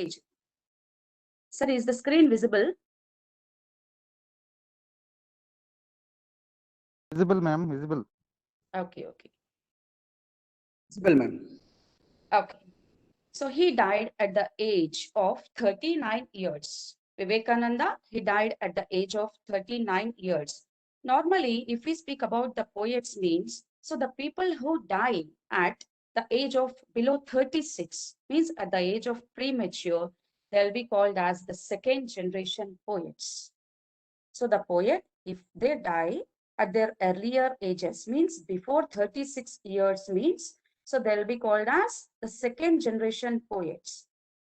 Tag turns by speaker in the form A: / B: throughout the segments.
A: age. Sir, is the screen visible?
B: Visible, ma'am, visible.
A: Okay.
C: Visible, ma'am.
A: Okay. So he died at the age of 39 years. Vivekananda, he died at the age of 39 years. Normally, if we speak about the poets means, so the people who die at the age of below 36 means at the age of premature, they'll be called as the second generation poets. So the poet, if they die at their earlier ages, means before 36 years means, so they'll be called as the second generation poets.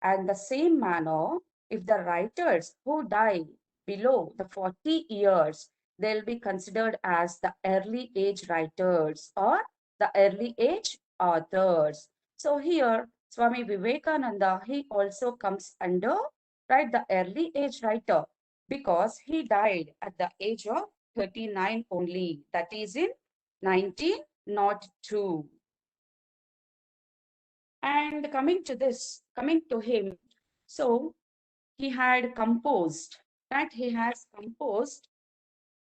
A: And the same manner, if the writers who die below the 40 years, they'll be considered as the early age writers or the early age authors. So here, Swami Vivekananda, he also comes under, right, the early age writer, because he died at the age of 39 only, that is in 1902. And coming to him, so he had composed, right? He has composed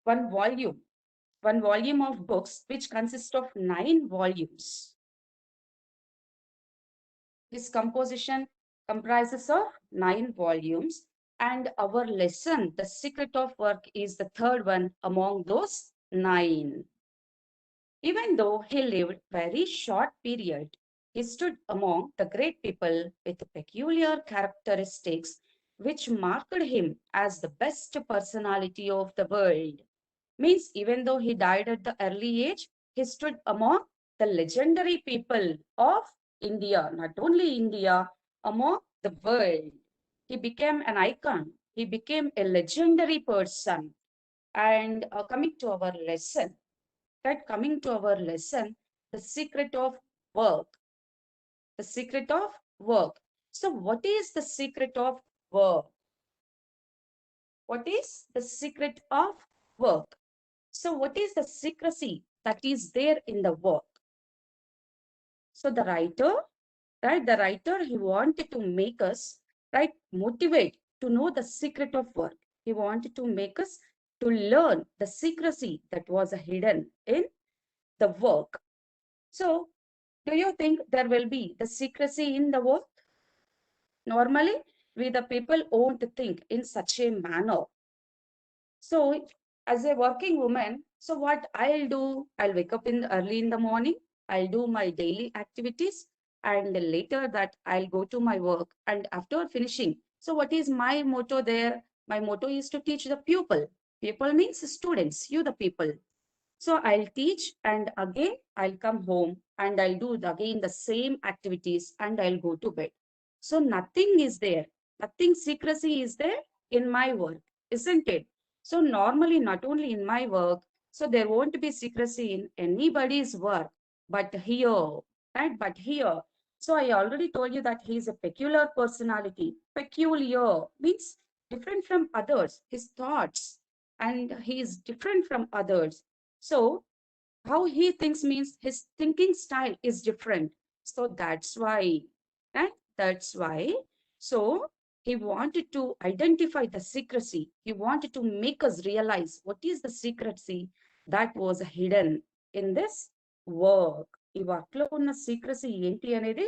A: one volume of books, which consists of 9 volumes. This composition comprises of 9 volumes, and our lesson, The Secret of Work, is the third one among those 9. Even though he lived very short period, he stood among the great people with peculiar characteristics which marked him as the best personality of the world. Means even though he died at the early age, he stood among the legendary people of India, not only India, among the world. He became an icon. He became a legendary person. And coming to our lesson, the secret of work. The secret of work. So what is the secret of work? What is the secret of work? So what is the secrecy that is there in the work? So the writer, right, he wanted to make us, right, motivate to know the secret of work. He wanted to make us to learn the secrecy that was hidden in the work. So do you think there will be the secrecy in the work? Normally, we the people won't think in such a manner. So as a working woman, so what I'll do, I'll wake up early in the morning, I'll do my daily activities, and later that I'll go to my work. And after finishing, so what is my motto there? My motto is to teach the pupil. Pupil means students, you the people. So I'll teach, and again I'll come home and I'll do again the same activities, and I'll go to bed. So nothing is there, nothing secrecy is there in my work, isn't it? So normally, not only in my work, so there won't be secrecy in anybody's work, but here, right? But here, so I already told you that he is a peculiar personality. Peculiar means different from others, his thoughts, and he is different from others. So how he thinks means his thinking style is different. So that's why, right? That's why. So he wanted to identify the secrecy. He wanted to make us realize what is the secrecy that was hidden in this work. ఈ work లో ఉన్న secrecy ఏంటి అనేది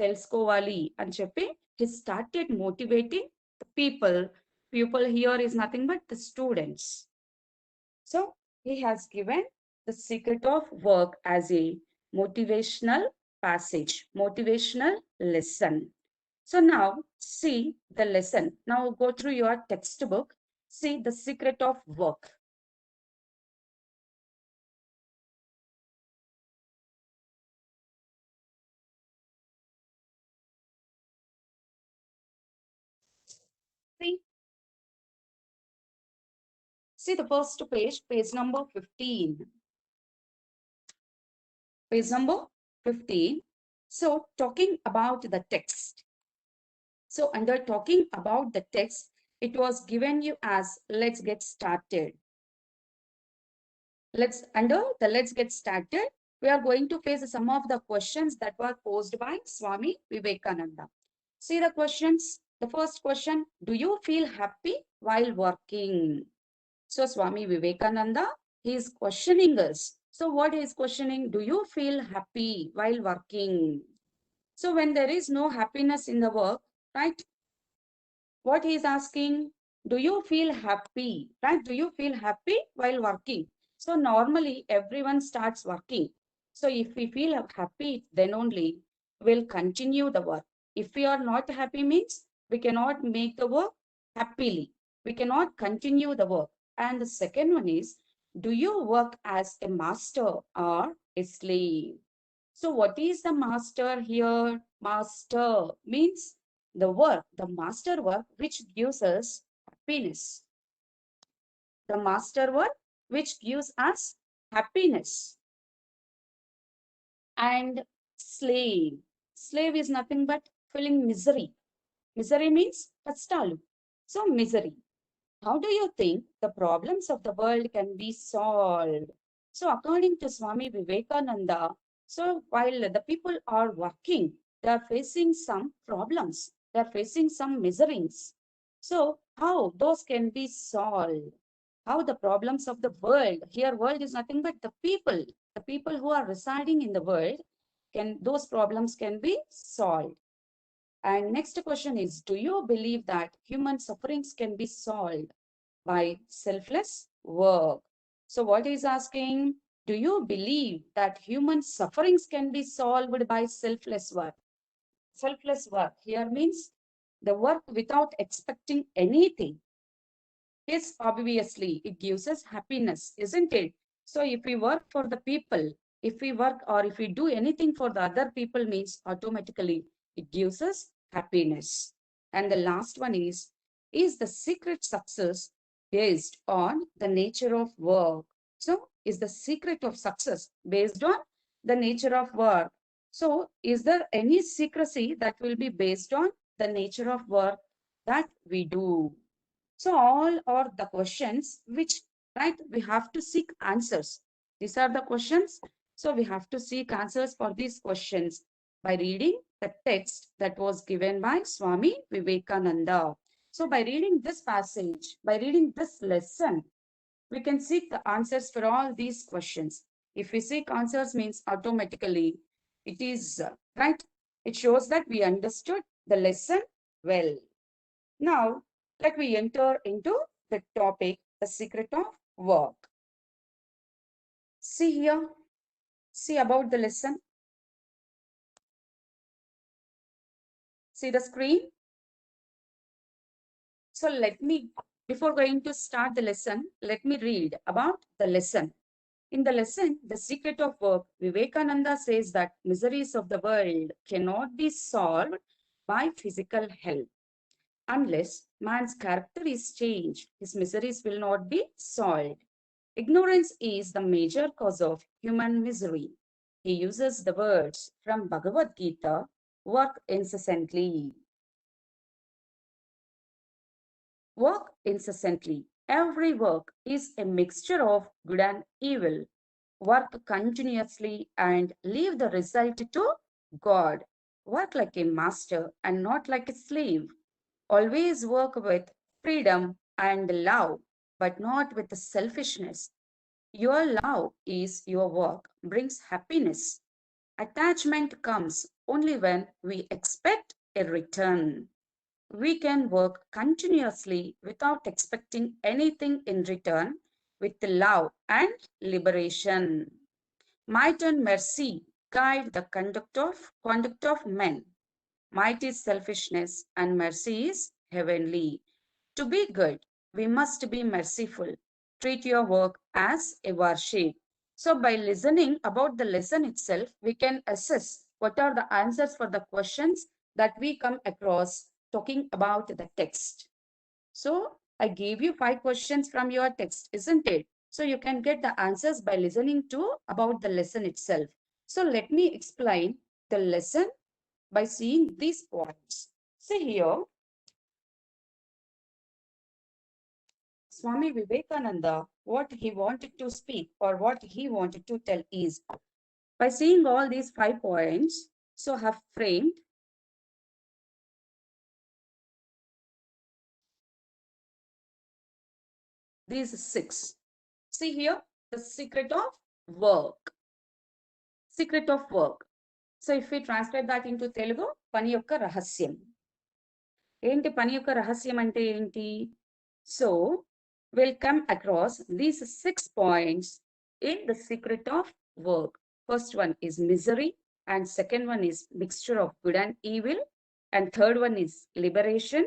A: తెలుసుకోవాలి అని చెప్పి he started motivating the people. People here is nothing but the students. So he has given The Secret of Work as a motivational passage, motivational lesson. So now see the lesson. Now go through your textbook. See The Secret of Work. See the first page, page number 15. Page number 15. So talking about the text. So under talking about the text, it was given you as let's get started. Let's get started. We are going to face some of the questions that were posed by Swami Vivekananda. See the questions. The first question, do you feel happy while working? So Swami Vivekananda, he is questioning us. So what he is questioning? Do you feel happy while working? So when there is no happiness in the work, right? What he is asking, do you feel happy, right? Do you feel happy while working? So normally everyone starts working. So if we feel happy, then only we'll continue the work. If we are not happy means we cannot make the work happily. We cannot continue the work. And the second one is, do you work as a master or a slave? So what is the master here? Master means the work, the master work which gives us happiness. The master work which gives us happiness. And slave. Slave is nothing but feeling misery. Misery means kastalu. So misery. How do you think the problems of the world can be solved? So according to Swami Vivekananda, so while the people are working, they are facing some problems, they are facing some miseries. So how those can be solved? How the problems of the world, here world is nothing but the people who are residing in the world, can those problems can be solved. And next question is, do you believe that human sufferings can be solved by selfless work? So what is asking, do you believe that human sufferings can be solved by selfless work? Selfless work here means the work without expecting anything. Yes, obviously, it gives us happiness, isn't it? So if we work for the people, if we work or if we do anything for the other people means automatically it gives us happiness. And the last one is the secret success based on the nature of work? So is the secret of success based on the nature of work? So is there any secrecy that will be based on the nature of work that we do? So all are the questions which, right, we have to seek answers. These are the questions. So we have to seek answers for these questions by reading the text that was given by Swami Vivekananda. So by reading this passage, by reading this lesson, we can seek the answers for all these questions. If we seek answers means automatically it is right. It shows that we understood the lesson well. Now, let me enter into the topic, the secret of work. See here, see about the lesson. See the screen. So let me, before going to start the lesson, let me read about the lesson. In the lesson, The Secret of Work, Vivekananda says that miseries of the world cannot be solved by physical help. Unless man's character is changed, his miseries will not be solved. Ignorance is the major cause of human misery. He uses the words from Bhagavad Gita, work incessantly. Work incessantly. Every work is a mixture of good and evil. Work continuously and leave the result to God. Work like a master and not like a slave. Always work with freedom and love, but not with selfishness. Your love is your work, brings happiness. Attachment comes only when we expect a return. We can work continuously without expecting anything in return with love and liberation. Might and mercy guide the conduct of men. Might is selfishness and mercy is heavenly. To be good, we must be merciful. Treat your work as a worship. So by listening about the lesson itself, we can assess what are the answers for the questions that we come across talking about the text. So I gave you 5 questions from your text, isn't it? So you can get the answers by listening to about the lesson itself. So let me explain the lesson by seeing these points. See here, Swami Vivekananda, what he wanted to speak or what he wanted to tell is, by seeing all these 5 points, so have framed these 6. See here, the secret of work. Secret of work. So if we translate that into Telugu, pani yokka rahasyam. Enti pani yokka rahasyam ante enti? So we'll come across these 6 points in the secret of work. First one is misery, and second one is mixture of good and evil, and third one is liberation,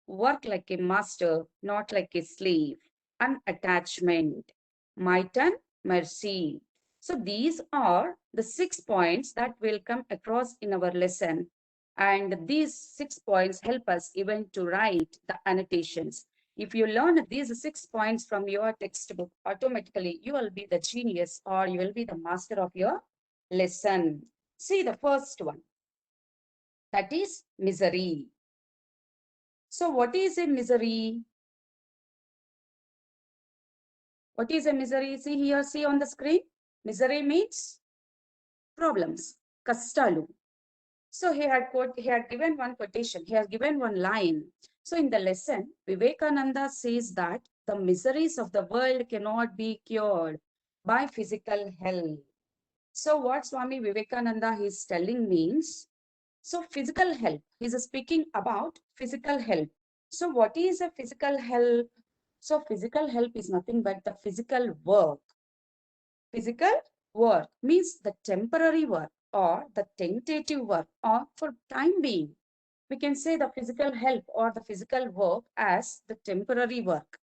A: work like a master, not like a slave, unattachment, might and mercy. So these are the 6 points that will come across in our lesson. And these 6 points help us even to write the annotations. If you learn these 6 points from your textbook, automatically you will be the genius, or you will be the master of your lesson. See the first one, that is misery. So what is a misery? What is a misery? See here, see on the screen. Misery means problems, kastalu. So he had given one quotation, he has given one line. So in the lesson, Vivekananda says that the miseries of the world cannot be cured by physical health. So what Swami Vivekananda is telling means, so physical health, he is speaking about physical health. So what is a physical health? So physical health is nothing but the physical work. Physical work means the temporary work or the tentative work or for time being. We can say the physical help or the physical work as the temporary work,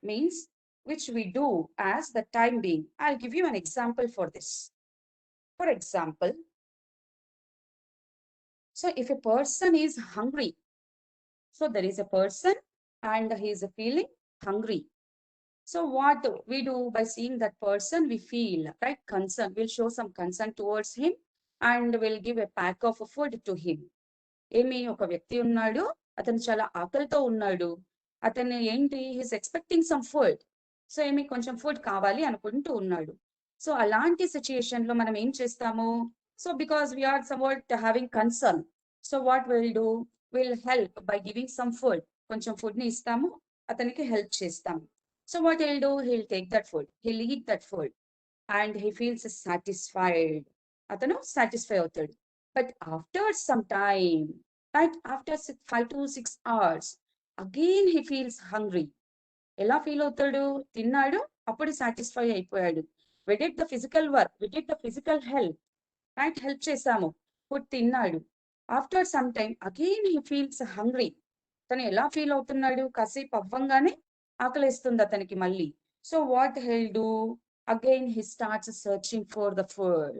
A: means which we do as the time being. I'll give you an example for this. For example, so if a person is hungry, so there is a person and he is feeling hungry. So what we do by seeing that person, we feel, right, concern. We'll show some concern towards him and we'll give a pack of food to him. ఏమి ఒక వ్యక్తి ఉన్నాడు, అతను చాలా ఆకలితో ఉన్నాడు, అతను ఏంటి, he's expecting some food. So ఏమి కొంచెం ఫుడ్ కావాలి అనుకుంటూ ఉన్నాడు. సో అలాంటి సిచ్యుయేషన్ లో మనం ఏం చేస్తాము? So because we are somewhat having concern, so what will do, will help by giving some food. కొంచెం ఫుడ్ ని ఇస్తాము, అతనికి హెల్ప్ చేస్తాము. So what he'll do, he'll take that food, he'll eat that food, and he feels satisfied. Atanu satisfy avutadu. But after some time, right, after 5 to 6 hours, again he feels hungry. Ela feel avutadu? Tinnadu, appudu satisfy ayipoyadu. We did the physical work, we did the physical help, right? Help chesamu, food tinnadu. After some time, again he feels hungry. తను ఎలా feel అవుతున్నాడు? కాసేపు అవ్వంగానే ఆకలిస్తుంది అతనికి మళ్ళీ. So what he'll do, again he starts searching for the food.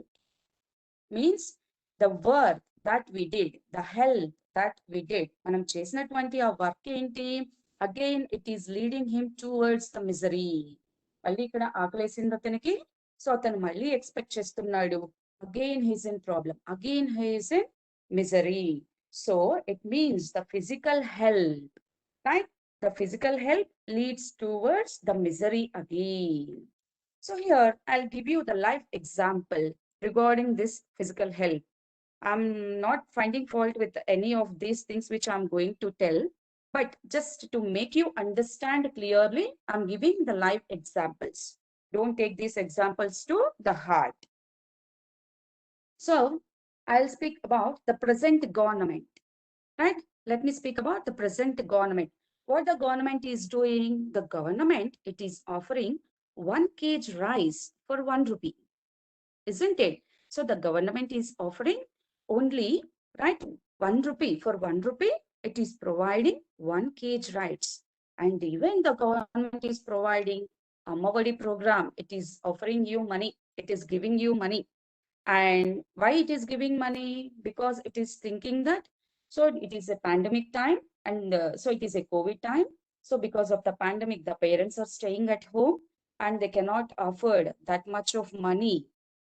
A: Means the work that we did, the help that we did, మనం చేసినటువంటి ఆ వర్క్ ఏంటి, again it is leading him towards the misery. మళ్ళీ ఇక్కడ ఆకలేసింది అతనికి, so అతను మళ్ళీ ఎక్స్పెక్ట్ చేస్తున్నాడు. Again he's in problem, again he's in misery. So it means the physical help, right? The physical help leads towards the misery again. So here I'll give you the life example regarding this physical help. I'm not finding fault with any of these things which I'm going to tell, but just to make you understand clearly, I'm giving the live examples. Don't take these examples to the heart. So I'll speak about the present government, right? Let me speak about the present government. What the government is doing? The government, it is offering 1 kg rice for 1 rupee, isn't it? So the government is offering only, right, 1 rupee. For 1 rupee, it is providing 1 kg rice. And even the government is providing Ammavadi program. It is offering you money. It is giving you money. And why it is giving money? Because it is thinking that, so it is a pandemic time, and so it is a COVID time. So because of the pandemic, the parents are staying at home and they cannot afford that much of money,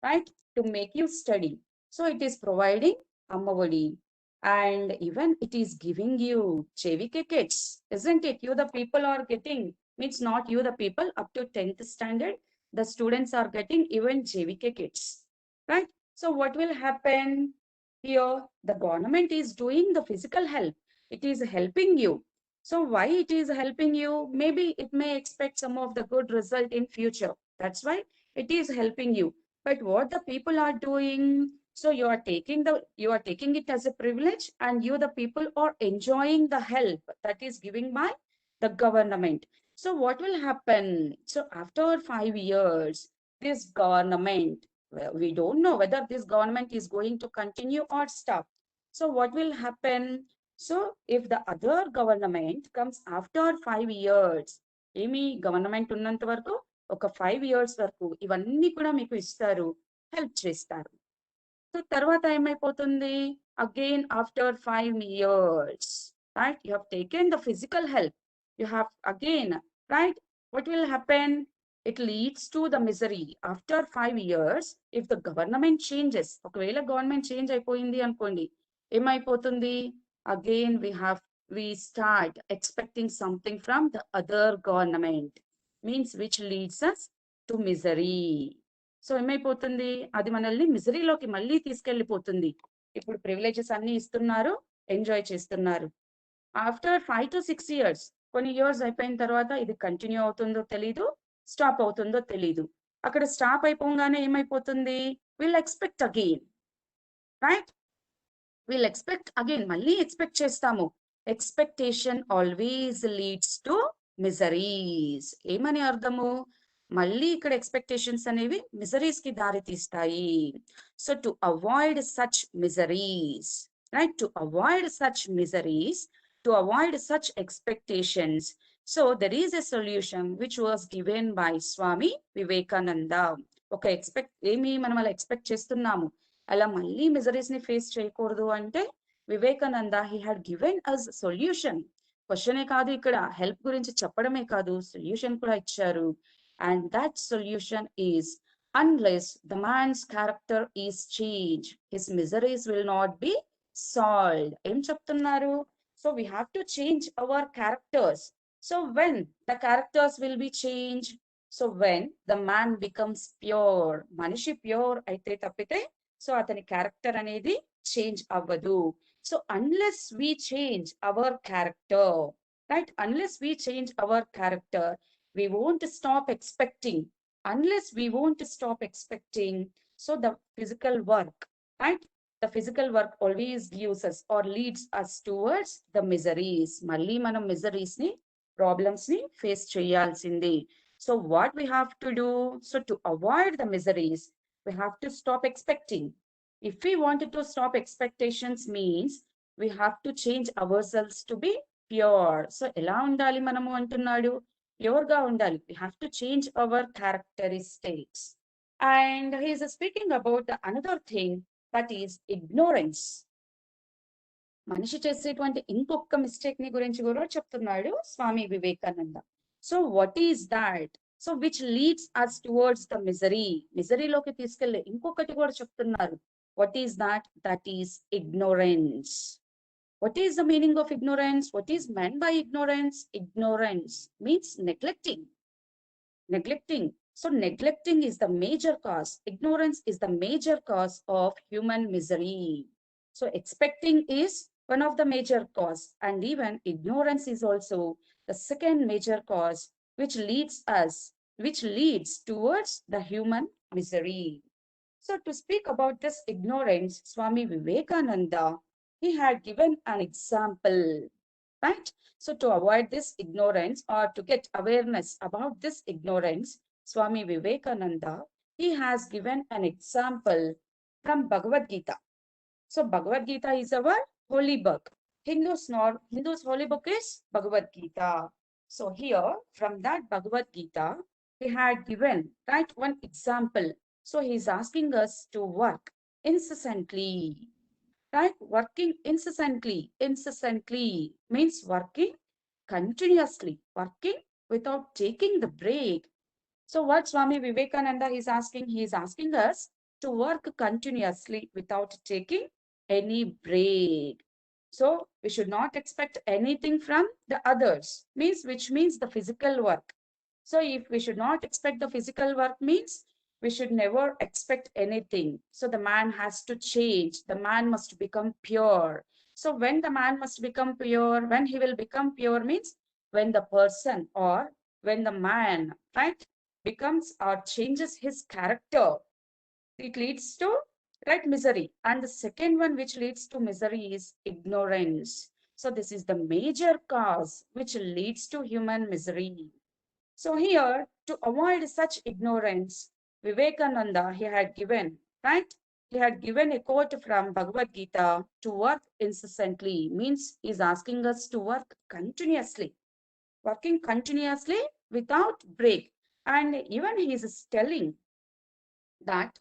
A: right, to make you study. So it is providing Ammavadi, and even it is giving you JVK kits, isn't it? You the people are getting, means not you the people, up to 10th standard, the students are getting even JVK kits. Right? So what will happen here? The government is doing the physical help. It is helping you. So why it is helping you? Maybe it may expect some of the good result in future. That's why it is helping you. But what the people are doing, so you are taking it as a privilege, and you the people are enjoying the help that is given by the government. So what will happen? So after 5 years, this government, well, we don't know whether this government is going to continue or stop. So what will happen? So if the other government comes after 5 years, ఏమి government ఉన్నంత వరకు ఒక 5 years వరకు ఇవన్నీ కూడా మీకు ఇస్తారు, help చేస్తారు. సో తర్వాత ఏమైపోతుంది? Again after 5 years, right? You have taken the physical help. You have again, right? What will happen? It leads to the misery. After 5 years, if the government changes, ఒకవేళ government change అయిపోయింది అనుకోండి, ఏమైపోతుంది? Again we start expecting something from the other government, means which leads us to misery. So ఏమైపోతుంది? అది మనల్ని మిజరీలోకి మళ్ళీ తీసుకెళ్ళిపోతుంది. ఇప్పుడు privileges అన్ని ఇస్తున్నారు, ఎంజాయ్ చేస్తున్నారు. ఆఫ్టర్ 5 to 6 years, కొన్ని ఇయర్స్ అయిపోయిన తర్వాత ఇది కంటిన్యూ అవుతుందో తెలీదు, స్టాప్ అవుతుందో తెలీదు. అక్కడ స్టాప్ అయిపోగానే ఏమైపోతుంది? Will expect again, right? Will expect again, మళ్ళీ ఎక్స్పెక్ట్ చేస్తాము. Expectation always leads to miseries. ఏమని అర్థము? మళ్ళీ ఇక్కడ ఎక్స్పెక్టేషన్స్ అనేవి మిజరీస్ కి దారి తీస్తాయి. So to avoid such miseries, right? To avoid such miseries, to avoid such expectations. So there is a solution which was given by Swami Vivekananda. ఒక ఏమి మనం అలా ఎక్స్పెక్ట్ చేస్తున్నాము, అలా మళ్ళీ మిజరీస్ ని ఫేస్ చేయకూడదు అంటే Vivekananda he had given us solution. క్వశ్చనే కాదు, ఇక్కడ హెల్ప్ గురించి చెప్పడమే కాదు, సొల్యూషన్ కూడా ఇచ్చారు. And that solution is, unless the man's character is changed, his miseries will not be solved. Em cheptunnaru? So we have to change our characters. So when the characters will be changed? So when the man becomes pure. Manishi pure aithe tappite, so atani character anedi change avvadu. So unless we change our character, right? Unless we change our character, we won't stop expecting. Unless we won't stop expecting, so the physical work, right? The physical work always gives us or leads us towards the miseries. Malli manam miseries ni, problems ni face cheyalsindi. So what we have to do? So to avoid the miseries, we have to stop expecting. If we wanted to stop expectations, means we have to change ourselves to be pure. So ఎలా ఉండాలి మనము అంటున్నాడు? Pure ga undali. We have to change our characteristics. And he is speaking about the another thing, that is ignorance. మనిషి చేసేటువంటి ఇంకొక mistake ని గురించి కూడా చెప్తున్నాడు Swami Vivekananda. So what is that? So which leads us towards the misery. మిజరీలోకి తీసుకెళ్లే ఇంకొకటి కూడా చెప్తున్నారు. What is that? That is ignorance. What is the meaning of ignorance? What is meant by ignorance? Ignorance means neglecting. Neglecting. So neglecting is the major cause. Ignorance is the major cause of human misery. So expecting is one of the major cause, and even ignorance is also the second major cause, which leads towards the human misery. So to speak about this ignorance, Swami Vivekananda, he had given an example, right? So to avoid this ignorance or to get awareness about this ignorance, Swami Vivekananda, he has given an example from Bhagavad Gita. So Bhagavad Gita is our holy book. Hindus' holy book is Bhagavad Gita. So here, from that Bhagavad Gita, he had given, right, one example. So he is asking us to work incessantly. Right? Working incessantly. Incessantly means working continuously, working without taking the break. So what Swami Vivekananda is asking? He is asking us to work continuously without taking any break. So we should not expect anything from the others, which means the physical work. So if we should not expect the physical work, means we should never expect anything. So the man has to change. The man must become pure. So when the man must become pure, when he will become pure means when the person or when the man, right, becomes or changes his character, it leads to, right, misery. And the second one which leads to misery is ignorance. So this is the major cause which leads to human misery. So here, to avoid such ignorance, Vivekananda, he had given, right? He had given a quote from Bhagavad Gita: to work incessantly means he's asking us to work continuously, working continuously without break. And even he is telling that,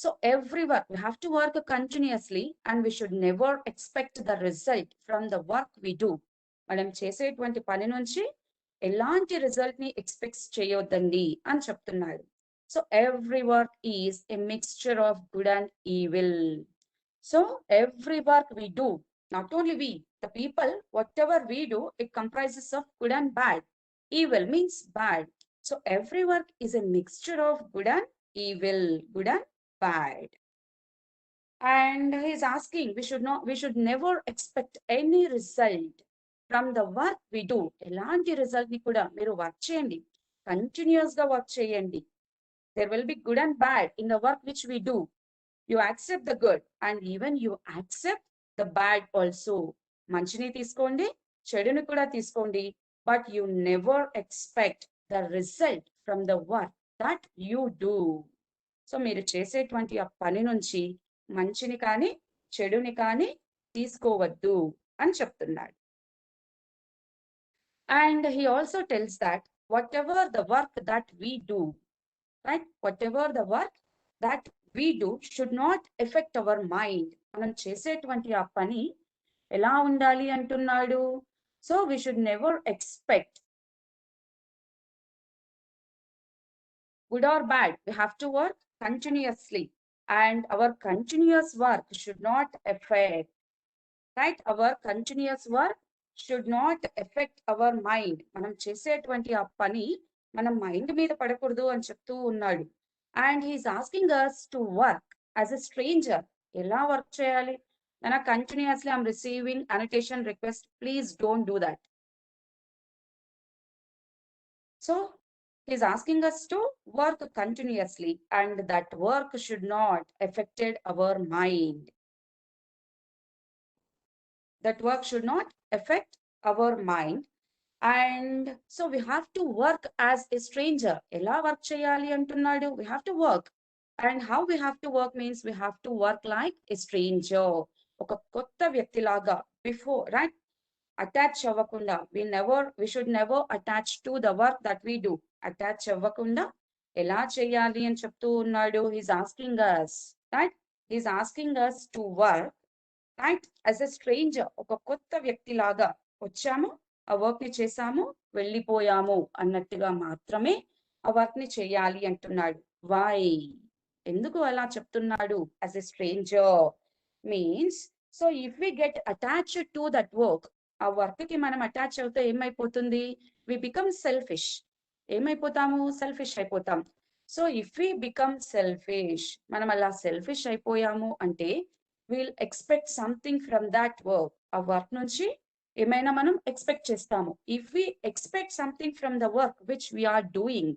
A: so every work, we have to work continuously and we should never expect the result from the work we do. మనం చేసేటువంటి పని నుంచి ఎలాంటి result ని expect చేయొద్దండి అని చెప్తున్నాడు. So every work is a mixture of good and evil. So every work we do, not only we, the people, whatever we do, it comprises of good and bad. Evil means bad. So every work is a mixture of good and evil, good and bad. And he is asking, we should never expect any result from the work we do. ఎలాంటి result ని కూడా మీరు work చేయండి, continuous గా work చేయండి. There will be good and bad in the work which we do. You accept the good and even you accept the bad also. మంచిని తీసుకోండి, చెడుని కూడా తీసుకోండి, but you never expect the result from the work that you do. So మీరు చేసేటువంటి ఆ పని నుంచి మంచిని కానీ చెడుని కానీ తీసుకోవద్దు అని చెప్తున్నాడు. And he also tells that whatever the work that we do, right, whatever the work that we do should not affect our mind. మనం చేసేటువంటి ఆ పని ఎలా ఉండాలి అంటున్నాడు. So we should never expect good or bad. We have to work continuously and our continuous work should not affect, right, our continuous work should not affect our mind. మనం చేసేటువంటి ఆ పని మన మైండ్ మీద పడకూడదు అని చెప్తూ ఉన్నాడు. And he is asking us to work as a stranger. ఎలా వర్క్ చేయాలి? Nana continuously I'm receiving annotation request, please don't do that. So he's asking us to work continuously and that work should not affect our mind. That work should not affect our mind. And so we have to work as a stranger. Ela work cheyali antunnadu, we have to work. And how we have to work means we have to work like a stranger, oka kotta vyakti laga, before, right, attach avvakunda. We should never attach to the work that we do. Attach avvakunda ela cheyali అని చెప్తూ ఉన్నాడు. He's asking us, right, he's asking us to work, right, as a stranger, ఒక కొత్త వ్యక్తి లాగా వచ్చాము, ఆ work ని చేసాము, వెళ్ళిపోయాము అన్నట్టుగా మాత్రమే ఆ వర్క్ ని చేయాలి అంటున్నాడు. వై? ఎందుకు అలా చెప్తున్నాడు? as a stranger means, so if we get attached to that work, ఆ వర్క్ కి మనం అటాచ్ అవుతే ఏమైపోతుంది? we become selfish. ఏమైపోతాము? సెల్ఫిష్ అయిపోతాం. So if we become selfish, మనం అలా సెల్ఫిష్ అయిపోయాము అంటే we'll expect something from that work. ఆ వర్క్ నుంచి ఏమైనా మనం ఎక్స్పెక్ట్ చేస్తాము. If we expect something from the work which we are doing,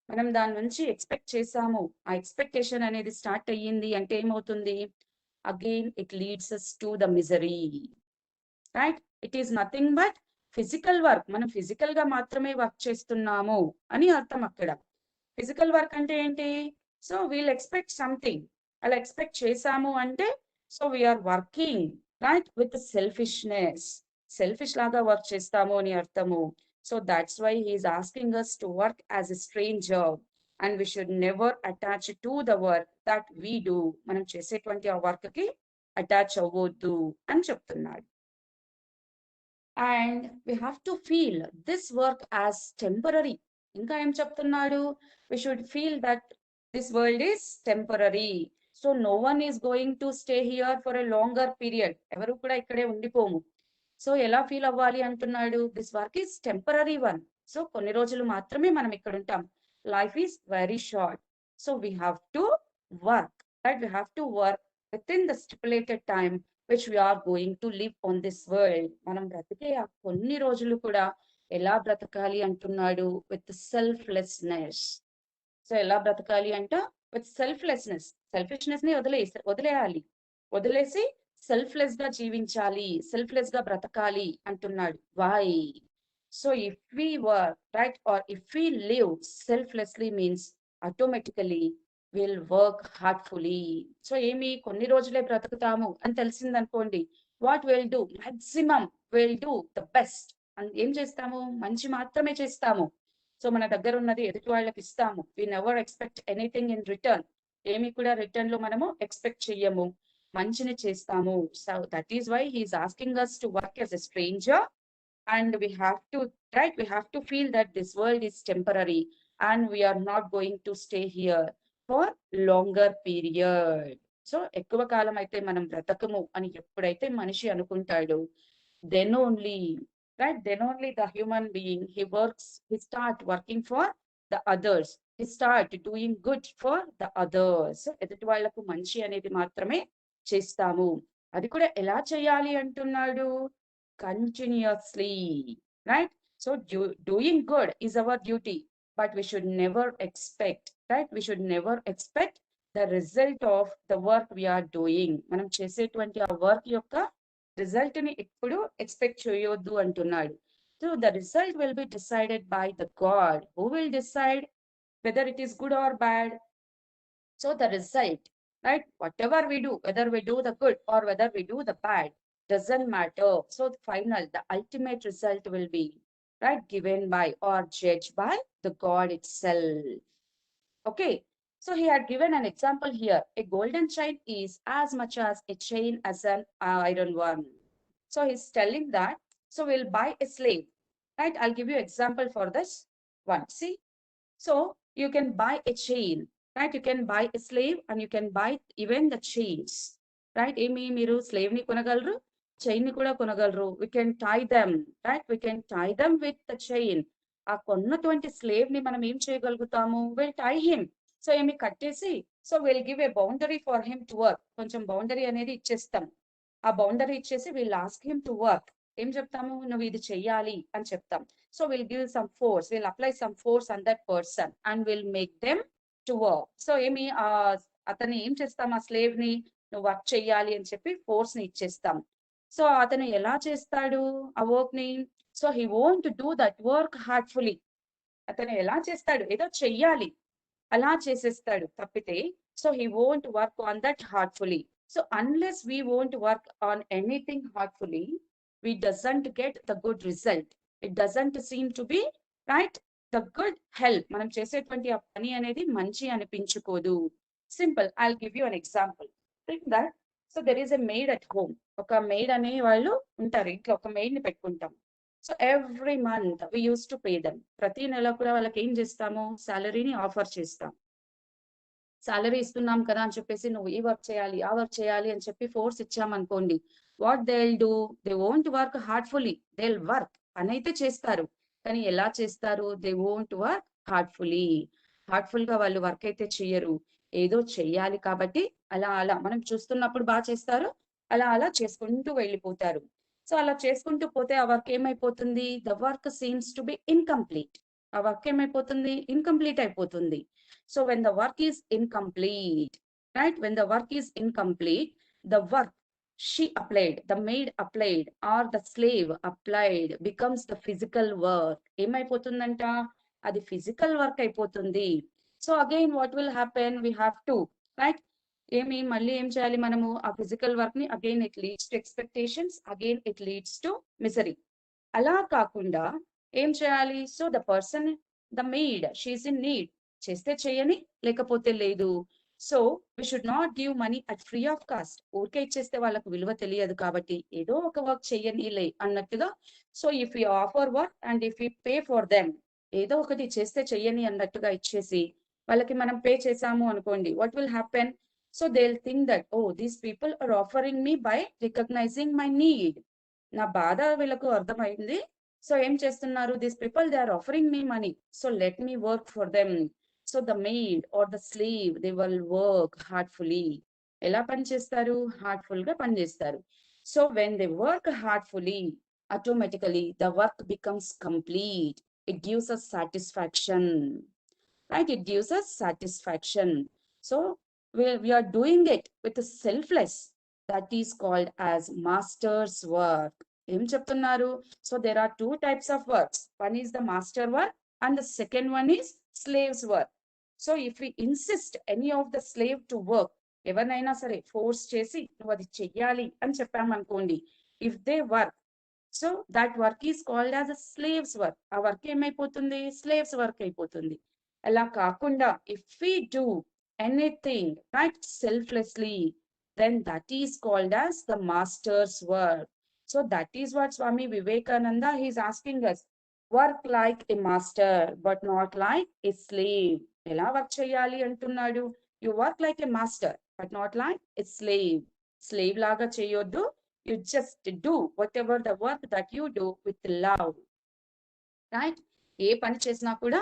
A: మనం దాని నుంచి ఎక్స్పెక్ట్ చేసాము, ఆ ఎక్స్పెక్టేషన్ అనేది స్టార్ట్ అయ్యింది అంటే ఏమవుతుంది? Again it leads us to the misery, right. It is nothing but physical work. మనం ఫిజికల్ గా మాత్రమే వర్క్ చేస్తున్నాము అని అర్థం అక్కడ. ఫిజికల్ వర్క్ అంటే ఏంటి? సో వీల్ ఎక్స్పెక్ట్ సంథింగ్, అలా ఎక్స్పెక్ట్ చేసాము అంటే so we are working, right, with selfishness. Selfish లాగా వర్క్ చేస్తాము అని అర్థము. So that's why he is asking us to work as a stranger and we should never attach to the work that we do. మనం చేసేటువంటి ఆ work కి attach అవ్వద్దు అని చెప్తున్నాడు. And we have to feel this work as temporary. ఇంకా ఏం చెప్తున్నాడు? We should feel that this world is temporary. So no one is going to stay here for a longer period. ఎవరు కూడా ఇక్కడే ఉండిపోము. సో ఎలా ఫీల్ అవ్వాలి అంటున్నాడు? This work is temporary one. సో కొన్ని రోజులు మాత్రమే మనం ఇక్కడ ఉంటాం. Life is very short. So we have to work, right? We have to work with in the stipulated time which we are going to live on this world. మనం బ్రతికే ఆ కొన్ని రోజులు కూడా ఎలా బ్రతకాలి అంటున్నాడు? With selflessness. సో ఎలా బ్రతకాలి అంట? With selflessness. సెల్ఫిష్నెస్ ని వదిలేయాలి. వదిలేసి సెల్ఫ్లెస్ గా జీవించాలి, సెల్ఫ్లెస్ గా బ్రతకాలి అంటున్నాడు. Why? So if we work right or if we live selflessly means automatically will work heartfully. So ఏమి కొన్ని రోజులే బ్రతుకుతాము అని తెలిసిందనుకోండి, what will do? Maximum will do the best. ఏం చేస్తాము? మంచి మాత్రమే చేస్తాము. సో మన దగ్గర ఉన్నది ఎదుటి వాళ్ళకి ఇస్తాము. We never expect anything in return. ఏమి కూడా రిటర్న్ లో మనము ఎక్స్పెక్ట్ చెయ్యము, మంచిని చేస్తాము. So that is why he is asking us to work as a stranger, and we have to, right, we have to feel that this world is temporary and we are not going to stay here for longer period. So ఎక్కువ కాలం అయితే మనం బ్రతకము అని ఎప్పుడైతే మనిషి అనుకుంటాడు, then only, right, then only the human being, he start working for the others, he start doing good for the others. ఎదుటి వాళ్ళకు మంచి అనేది మాత్రమే చేస్తాము. అది కూడా ఎలా చేయాలి అంటున్నాడు? Continuously, right? So doing good is our duty, but we should never expect, right, we should never expect the result of the work we are doing. మనం చేసేటువంటి ఆ వర్క్ యొక్క రిజల్ట్ ని ఎప్పుడు ఎక్స్పెక్ట్ చేయొద్దు అంటున్నాడు. So the result will be decided by the God, who will decide whether it is good or bad. So the result, right, whatever we do, whether we do the good or whether we do the bad, doesn't matter. So the final, the ultimate result will be, right, given by or judged by the God itself. Okay, so he had given an example here. A golden chain is as much as a chain as an iron one. So he's telling that, so we'll buy a slave, right? I'll give you example for this one. See, so you can buy a chain, right? You can buy a slave and you can buy even the chains, right? Emi meeru slave ni konagalaru, chain ni kuda konagalaru. We can tie them, right? We can tie them with the chain. ఆ కొన్నటువంటి slave ని మనం ఏం చేయగలుగుతాము? Will tie him. So ఏమి కట్టేసి, so will give a boundary for him to work. కొంచెం boundary అనేది ఇచ్చేస్తాం. ఆ బౌండరీ ఇచ్చేసి will ask him to work. ఏం చెప్తాము? నువ్వు ఇది చెయ్యాలి అని చెప్తాం. So will give some force, will apply some force on that person and will make them to work. So ఏమి అతన్ని ఏం చేస్తాం? ఆ స్లేవ్ ని నువ్వు వర్క్ చెయ్యాలి అని చెప్పి ఫోర్స్ ని ఇచ్చేస్తాం. సో అతను ఎలా చేస్తాడు ఆ వర్క్ ని? So he won't do that work heartfully. అతను ఎలా చేస్తాడు? ఏదో చెయ్యాలి అలా చేసేస్తాడు తప్పితే, so he won't work on that heartfully. So unless we won't work on anything heartfully, we doesn't get the good result. It doesn't seem to be, right, the good help. మనం చేసేటువంటి ఆ పని అనేది మంచి అనిపించుకోదు. Simple, I'll give you an example. Think that, so there is a maid at home. ఒక maid అనే వాళ్ళు ఉంటారు ఇంట్లో. ఒక maid ని పెట్టుకుంటాం. So every month we used to pay them. ప్రతి నెల కూడా వాళ్ళకి ఏం చేస్తాము? సాలరీని ఆఫర్ చేస్తాం. సాలరీ ఇస్తున్నాం కదా అని చెప్పేసి నువ్వు ఈ వర్క్ చేయాలి, ఆ వర్క్ చేయాలి అని చెప్పి ఫోర్స్ ఇచ్చామనుకోండి, what they will do? They won't work heartfully. They will work, పని అయితే చేస్తారు, కానీ ఎలా చేస్తారు? They won't work heartfully. Heartful గా వాళ్ళు వర్క్ అయితే చెయ్యరు. ఏదో చెయ్యాలి కాబట్టి అలా అలా మనం చూస్తున్నప్పుడు బాగా చేస్తారు, అలా అలా చేసుకుంటూ వెళ్ళిపోతారు. సో అలా చేసుకుంటూ పోతే ఆ వర్క్ ఏమైపోతుంది? The work seems to be incomplete. ఆ వర్క్ ఏమైపోతుంది? ఇన్కంప్లీట్ అయిపోతుంది. So when the work is incomplete, right, when the work is incomplete, the work she applied, the maid applied or the slave applied becomes the physical work. ఏమైపోతుందంట? అది physical work అయిపోతుంది. So again what will happen? We have to, right, ఏమి మళ్ళీ ఏం చేయాలి మనము? ఆ physical work ని again it leads to expectations, again it leads to misery. అలా కాకుండా ఏం చేయాలి? So the person, the maid, she is in need. చేస్తే చేయని, లేకపోతే లేదు. So we should not give money at free of cost. ఊరికే ఇచ్చేస్తే వాళ్ళకు విలువ తెలియదు కాబట్టి ఏదో ఒక వర్క్ చెయ్యనిలే అన్నట్టుగా. So if you offer work and if you pay for them, ఏదో ఒకటి చేస్తే చెయ్యని అన్నట్టుగా ఇచ్చేసి వాళ్ళకి మనం పే చేసాము అనుకోండి, what will happen? So they will think that, oh these people are offering me by recognizing my need. నా బాధ వీళ్ళకు అర్థమైంది. సో ఏం చేస్తున్నారు? These people they are offering me money, so let me work for them. So the maid or the slave, they will work heartfully. ఎలా పని చేస్తారు? Heartful గా పని చేస్తారు. So when they work heartfully, automatically the work becomes complete. It gives us satisfaction, right? It gives us satisfaction. So we are doing it with a selfless. That is called as master's work. Em cheptunnaru? So there are two types of works. One is the master work and the second one is slave's work. So if we insist any of the slave to work, ఎవరినైనా సరే force చేసి నువ్వు అది చెయ్యాలి అని చెప్పామనుకోండి, if they work, so that work is called as a slave's work. ఆ work ఏమైపోతుంది? స్లేవ్స్ వర్క్ అయిపోతుంది. అలా కాకుండా if we do anything right selflessly, then that is called as the master's work. So that is what Swami Vivekananda he's asking us. Work like a master but not like a slave. ఎలా work చేయాలి అంటున్నాడు? You work like a master but not like a slave. Slave లాగా చేయొద్దు. You just do whatever the work that you do with love, right? ఏ పని చేసినా కూడా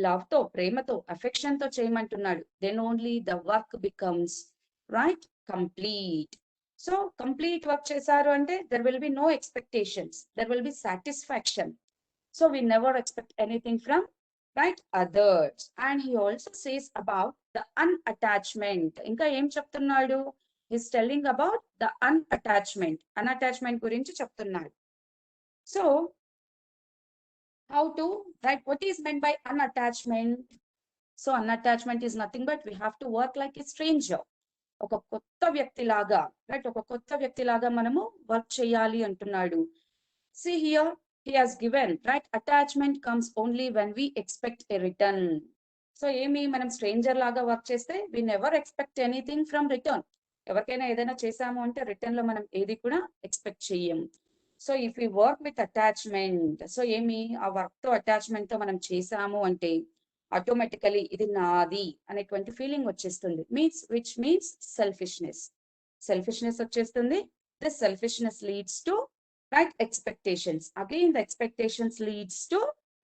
A: love తో, ప్రేమతో, అఫెక్షన్ తో చేయమంటున్నాడు. Then only the work becomes right complete. So complete work చేశారు అంటే there will be no expectations, there will be satisfaction. So we never expect anything from right others. And he also says about the unattachment. ఇంకా ఏం చెప్తున్నాడు? He's telling about the unattachment. Unattachment గురించి చెప్తున్నాడు. So how to, right, what is meant by unattachment? So unattachment is nothing but we have to work like a stranger. ఒక కొత్త వ్యక్తి లాగా, right, ఒక కొత్త వ్యక్తి లాగా మనము వర్క్ చేయాలి అంటున్నాడు. See here, he has given, right, attachment comes only when we expect a return. So ఏమి, మనం స్ట్రేంజర్ లాగా వర్క్ చేస్తే we never expect anything from return. ఎవరికైనా ఏదైనా చేసాము అంటే రిటర్న్ లో మనం ఏది కూడా ఎక్స్పెక్ట్ చెయ్యం. So if we work with attachment, so ఏమి, ఆ వర్క్ తో అటాచ్మెంట్ తో మనం చేసాము అంటే ఆటోమేటికలీ ఇది నాది అనేటువంటి ఫీలింగ్ వచ్చేస్తుంది. Which means selfishness. సెల్ఫిష్నెస్ వచ్చేస్తుంది. This selfishness leads to right expectations. Again the expectations leads to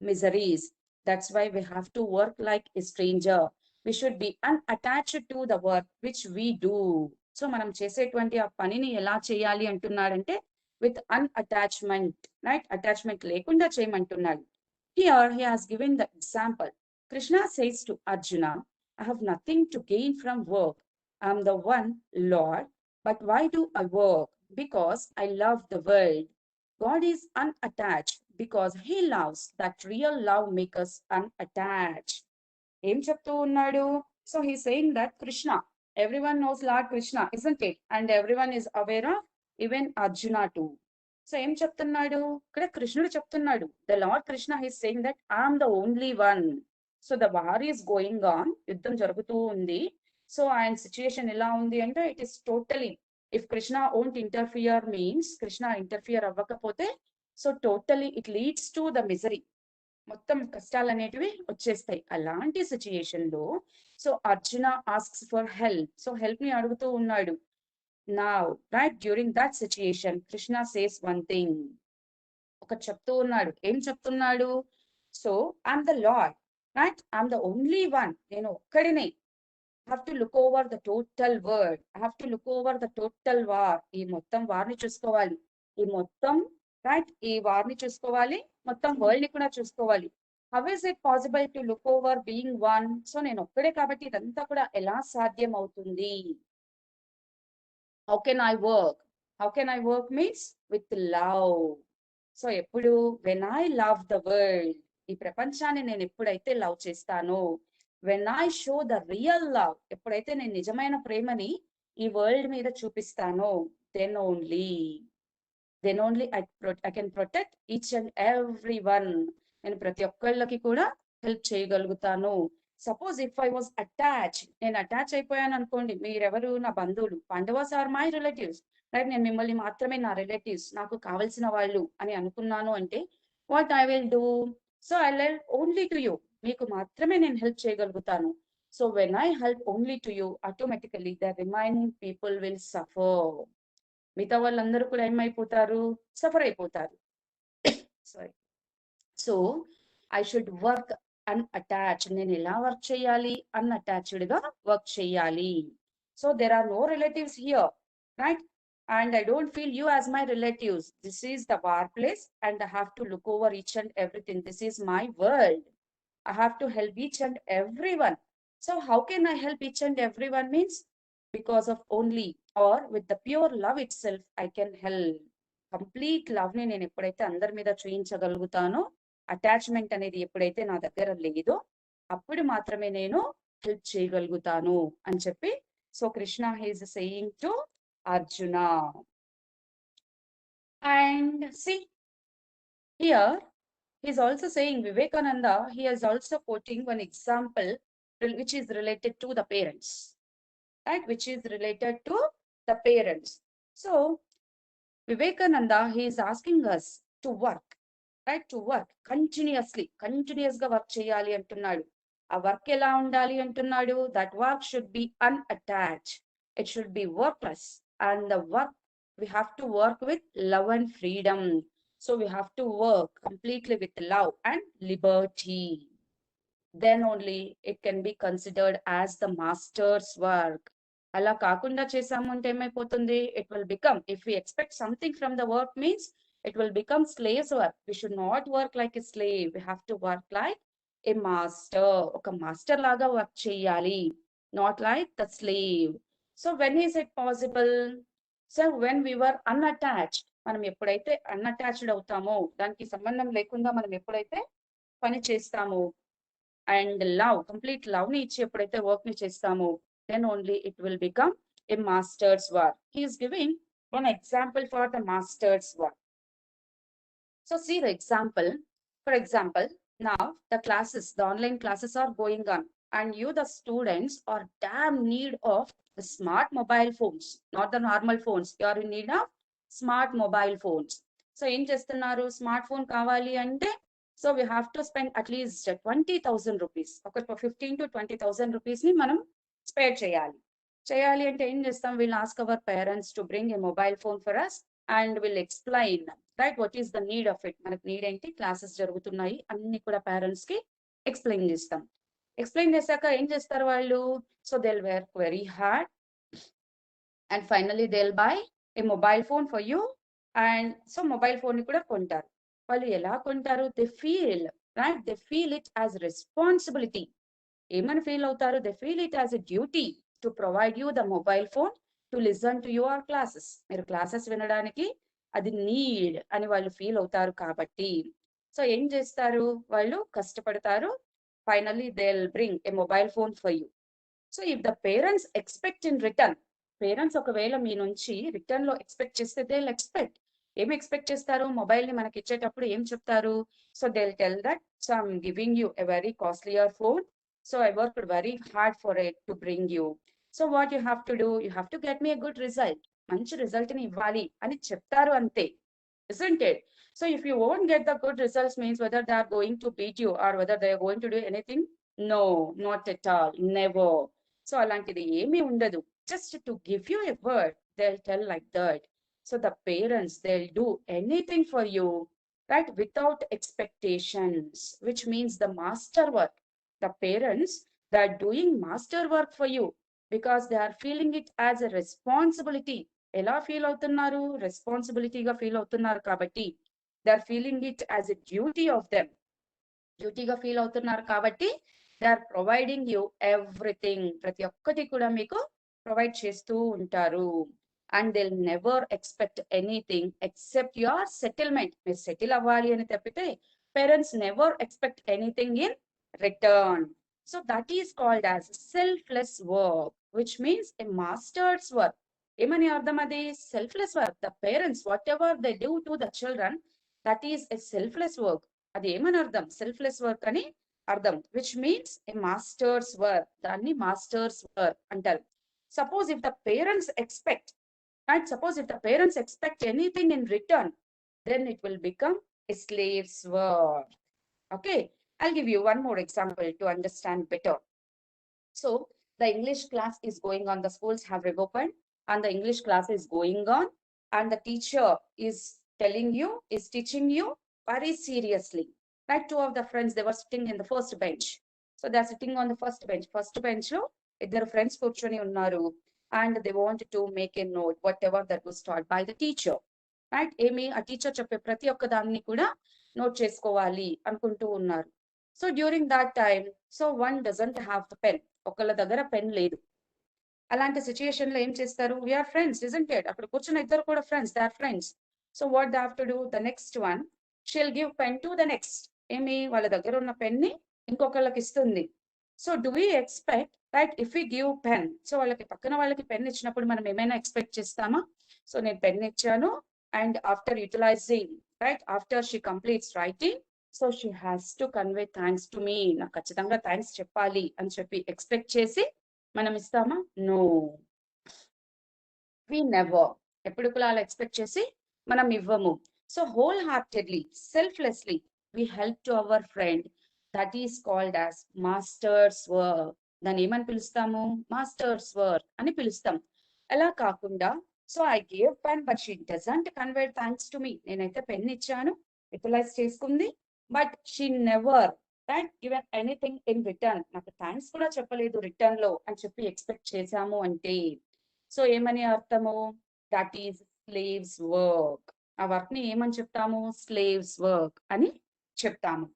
A: miseries. That's why we have to work like a stranger. We should be unattached to the work which we do. So మనం చేసేటువంటి ఆ పనిని ఎలా చేయాలి అంటున్నాడంటే with unattachment, right? Attachment లేకుండా చేయమంటున్నాడు. Here he has given the example. Krishna says to Arjuna, I have nothing to gain from work. I am the one Lord, but why do I work? Because I love the world. God is unattached because he loves. That real love makes us unattached. ఏం చెప్తూ ఉన్నాడు? So he's saying that Krishna, everyone knows Lord Krishna, isn't it? And everyone is aware of even Arjuna too. So ఏం చెప్తున్నాడు? ఇక్కడ కృష్ణుడు చెప్తున్నాడు. The Lord Krishna is saying that I am the only one. So the war is going on. యుద్ధం జరుగుతూ ఉంది. So ఆయన situation ఎలా ఉంది అంటే it is totally, if Krishna won't interfere means, Krishna interfere అవ్వకపోతే so totally it leads to the misery. మొత్తం కష్టాలు అనేటివి వచ్చేస్తాయి. అలాంటి సిచ్యుయేషన్ లో so Arjuna asks for help. So help ని అడుగుతూ ఉన్నాడు. Now right during that situation Krishna says one thing. ఒకటి చెప్తూ ఉన్నాడు. ఏం చెప్తున్నాడు? So I'm the lord, right, I'm the only one. నేను ఒక్కడినే. I have to look over the total world. I have to look over the total war. ఈ మొత్తం వార్ని చూసుకోవాలి. ఈ మొత్తం రైట్, ఈ వార్ని చూసుకోవాలి, మొత్తం వరల్డ్ ని కూడా చూసుకోవాలి. How is it possible to look over being one? So నేను ఒక్కడే కాబట్టి ఇదంతా కూడా ఎలా సాధ్యం అవుతుంది? How can I work? How can I work means with love. So ఎప్పుడు when I love the world, ఈ ప్రపంచాన్ని నేను ఎప్పుడైతే లవ్ చేస్తానో, when I show the real love, ఎప్పుడైతే నేను నిజమైన ప్రేమని ఈ వరల్డ్ మీద చూపిస్తానో, then only I can protect each and every one. నేను ప్రతి ఒక్కళ్ళకి కూడా హెల్ప్ చేయగలుగుతాను. Suppose if I was attach, నేను అటాచ్ అయిపోయాను అనుకోండి, మీరెవరు? నా బంధువులు. Pandavas are my relatives, right? నేను మిమ్మల్ని మాత్రమే నా రిలేటివ్స్, నాకు కావలసిన వాళ్ళు అని అనుకున్నాను అంటే what I will do? So I love only to you. మీకు మాత్రమే నేను హెల్ప్ చేయగలుగుతాను. So when I help only to you, automatically the remaining people will suffer. మిగతా వాళ్ళందరూ కూడా ఏమైపోతారు? సఫర్ అయిపోతారు. Sorry. So I should work unattached. నేను ఎలా వర్క్ చేయాలి? అన్అటాచ్డ్ గా వర్క్ చేయాలి. So there are no relatives here, right? And I don't feel you as my relatives. This is the workplace, and I have to look over each and everything. This is my world. I have to help each and everyone. So how can I help each and everyone means because of only or with the pure love itself I can help. Complete love ని నేను ఎప్పుడైతే అందరి మీద చూయించగలుగుతానో, attachment అనేది ఎప్పుడైతే నా దగ్గర లేదో అప్పుడు మాత్రమే నేను హెల్ప్ చేయగలుగుతాను అని చెప్పి so Krishna is saying to Arjuna. And see here he is also saying Vivekananda, he is also quoting one example which is related to the parents, right? Which is related to the parents. So Vivekananda, he is asking us to work, right? To work continuously, continuous ga work cheyali antunnadu. A work ela undali antunnadu. That work should be unattached. It should be workless. And the work, we have to work with love and freedom. So we have to work completely with love and liberty. Then only it can be considered as the master's work. అలా కాకుండా చేసాము అంటే ఏమైపోతుంది, it will become, if we expect something from the work means it will become slave's work. We should not work like a slave. We have to work like a master. ఒక master లాగా work చేయాలి, not like the slave. So when is it possible? So when we were unattached, మనం ఎప్పుడైతే unattached అవుతామో, దానికి సంబంధం లేకుండా మనం ఎప్పుడైతే పని చేస్తామో and love, complete love ni ichi eppudaithe work ni chestamo, then only it will become a master's work. He is giving one example for the master's work. So see the example. For example, now the classes, the online classes are going on, and you, the students, are damn need of the smart mobile phones, not the normal phones. You are in need of smart mobile phones. So ఏం చేస్తున్నారు, smart phone కావాలి అంటే so we have to spend at least 20,000 rupees, ఒక 15,000 to 20,000 rupees ని మనం spare చేయాలి అంటే ఏం చేస్తాం, will ask our parents to bring a mobile phone for us and will explain right what is the need of it. మనకి need ఏంటి, classes జరుగుతున్నాయి అన్ని కూడా పేరెంట్స్ కి ఎక్స్ప్లెయిన్ చేస్తాం. ఎక్స్ప్లెయిన్ చేశాక ఏం చేస్తారు వాళ్ళు, so they will work very hard and finally they will buy A mobile phone for you. And so mobile phone ని కూడా కొంటారు. వాళ్ళు ఎలా కొంటారు, they feel right, they feel it as responsibility. ఏమని ఫీల్ అవుతారు, they feel it as a duty to provide you the mobile phone to listen to your classes. మీరు classes వినడానికి అది నీడ్ అని వాళ్ళు ఫీల్ అవుతారు కాబట్టి సో ఏం చేస్తారు, వాళ్ళు కష్టపడతారు. Finally they will bring a mobile phone for you. So if the parents expect in return, parents ఒకవేళ మీ నుంచి రిటర్న్ లో ఎక్స్పెక్ట్ చేస్తే దే విల్ ఎక్స్పెక్ట్, ఏం ఎక్స్పెక్ట్ చేస్తారు, మొబైల్ ని మనకి ఇచ్చేటప్పుడు ఏం చెప్తారు, so they will tell that so I'm giving you a very costlier phone, so I worked very hard for it to bring you. So what you have to do, you have to get me a good result, మంచి result ని ఇవ్వాలి అని చెప్తారు అంతే, isn't it? So if you won't get the good results means whether they are going to beat you or whether they are going to do anything, no, not at all, never. So అలాంటిది ఏమీ ఉండదు, just to give you a word they'll tell like that. So the parents, they'll do anything for you, right, without expectations, which means the master work. The parents, they are doing master work for you because they are feeling it as a responsibility. ఎలా feel అవుతున్నారు, రెస్పాన్సిబిలిటీగా feel అవుతున్నారు కాబట్టి they are feeling it as a duty of them, డ్యూటీగా feel అవుతున్నారు కాబట్టి they are providing you everything, ప్రతి ఒక్కటి కూడా మీకు ప్రొవైడ్ చేస్తూ ఉంటారు. And they will never expect anything except your settlement. మీరు సెటిల్ అవ్వాలి అని తప్పితే parents never expect anything in return. So that is called as selfless work, which means a master's work. ఏమని అర్థం అది, selfless work. The parents what ever they do to the children, that is a selfless work. అది ఏమని అర్థం, selfless work అని అర్థం, which means a master's work. దాన్ని masters work అంటారు. Suppose if the parents expect, right, suppose if the parents expect anything in return, then it will become a slave's work. Okay, I'll give you one more example to understand better. So the English class is going on, the schools have reopened and the English class is going on, and the teacher is telling you, is teaching you very seriously, right? Two of the friends, they were sitting in the first bench, so they are sitting on the first bench. First bench lo iddaru friends కూర్చొని ఉన్నారు. and they want to make a note whatever that was taught by the teacher, right? ఏమి ఆ teacher చెప్పే ప్రతి ఒక్క దాన్ని కూడా note చేసుకోవాలి అనుకుంటూ ఉన్నారు. So during that time so one doesn't have the pen, ఒకళ్ళ దగ్గర పెన్ లేదు. అలాంటి సిచ్యుయేషన్ లో ఏం చేస్తారు? వీఆర్ ఫ్రెండ్స్ ఇజంట్ ఇట్, అక్కడ కూర్చున్న ఇద్దరు కూడా friends, they are friends. So what they have to do, the next one she'll give pen to the next, ఏమి వాళ్ళ దగ్గర ఉన్న పెన్ ని ఇంకొకళ్ళకి ఇస్తుంది. So do we expect right if we give pen, so వాళ్ళకి పక్కన వాళ్ళకి పెన్ ఇచ్చినప్పుడు మనం ఏమైనా ఎక్స్పెక్ట్ చేస్తామా? సో నేను పెన్ ఇచ్చాను and after utilising right after she completes writing so she has to convey thanks to me, నాకు ఖచ్చితంగా థ్యాంక్స్ చెప్పాలి అని చెప్పి ఎక్స్పెక్ట్ చేసి మనం ఇస్తామా? నో, వి నెవర్, ఎప్పుడు కూడా అలా ఎక్స్పెక్ట్ చేసి మనం ఇవ్వము. So wholeheartedly selflessly we help to our friend, that is called as master's work. దాన్ని ఏమని పిలుస్తాము? మాస్టర్స్ వర్క్ అని పిలుస్తాం. అలా కాకుండా so I gave pen but she doesn't convey thanks to me, నేనైతే పెన్ ఇచ్చాను, యూటిలైజ్ చేసుకుంది, but she never right given anything in return, నాకు థ్యాంక్స్ కూడా చెప్పలేదు రిటర్న్ లో అని చెప్పి ఎక్స్పెక్ట్ చేశాము అంటే సో ఏమని అర్థము? That is slaves work. ఆ వర్క్ ని ఏమని చెప్తాము? స్లేవ్స్ వర్క్ అని చెప్తాము.